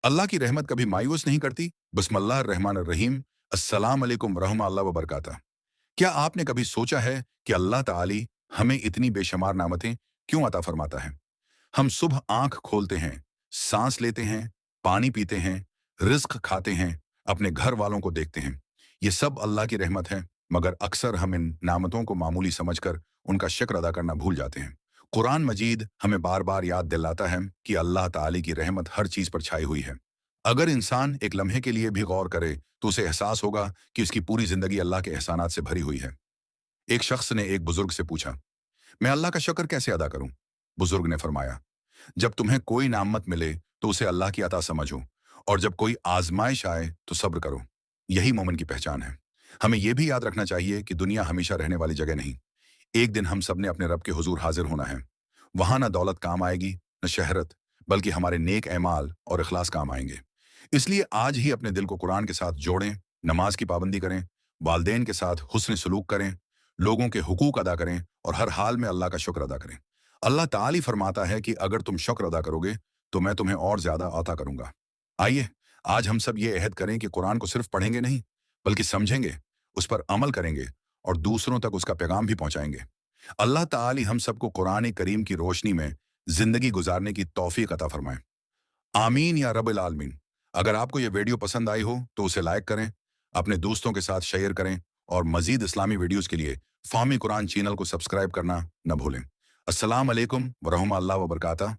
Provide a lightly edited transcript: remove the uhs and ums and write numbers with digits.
अल्लाह की रहमत कभी मायूस नहीं करती। बिस्मिल्लाह रहमान रहीम। अस्सलाम अलैकुम रहमतुल्लाहि व बरकातहू। क्या आपने कभी सोचा है कि अल्लाह ताली हमें इतनी बेशुमार नामतें क्यों अता फरमाता है? हम सुबह आंख खोलते हैं, सांस लेते हैं, पानी पीते हैं, रिज्क खाते हैं, अपने घर वालों को देखते हैं। ये सब अल्लाह की रहमत है, मगर अक्सर हम इन नामतों को मामूली समझकर उनका शुक्र अदा करना भूल जाते हैं। कुरान मजीद हमें बार बार याद दिलाता है कि अल्लाह ताली की रहमत हर चीज पर छाई हुई है। अगर इंसान एक लम्हे के लिए भी गौर करे तो उसे एहसास होगा कि उसकी पूरी जिंदगी अल्लाह के एहसानात से भरी हुई है। एक शख्स ने एक बुजुर्ग से पूछा, मैं अल्लाह का शुक्र कैसे अदा करूं? बुजुर्ग ने फरमाया, जब तुम्हें कोई नामत मिले तो उसे अल्लाह की अता समझो, और जब कोई आजमाइश आए तो सब्र करो। यही मोमिन की पहचान है। हमें यह भी याद रखना चाहिए कि दुनिया हमेशा रहने वाली जगह नहीं। एक दिन हम सब ने अपने रब के हुजूर हाजिर होना है। वहां ना दौलत काम आएगी, न शहरत, बल्कि हमारे नेक एमाल और इखलास काम आएंगे। इसलिए आज ही अपने दिल को कुरान के साथ जोड़ें, नमाज की पाबंदी करें, वालदेन के साथ हुस्न सलूक करें, लोगों के हुकूक अदा करें और हर हाल में अल्लाह का शुक्र अदा करें। अल्लाह ताली फरमाता है कि अगर तुम शुक्र अदा करोगे तो मैं तुम्हें और ज्यादा अता करूंगा। आइए आज हम सब ये अहद करें कि कुरान को सिर्फ पढ़ेंगे नहीं, बल्कि समझेंगे, उस पर अमल करेंगे और दूसरों तक उसका पैगाम भी पहुंचाएंगे। अल्लाह ताली हम सबको कुरान करीम की रोशनी में जिंदगी गुजारने की तौफीक अता फरमाए। आमीन या रब्बिल आलमीन। अगर आपको यह वीडियो पसंद आई हो तो उसे लाइक करें, अपने दोस्तों के साथ शेयर करें और मजीद इस्लामी वीडियोस के लिए फाहमी कुरान चैनल को सब्सक्राइब करना न भूलें। अस्सलाम अलैकुम व रहमतुल्लाहि व बरकातहू।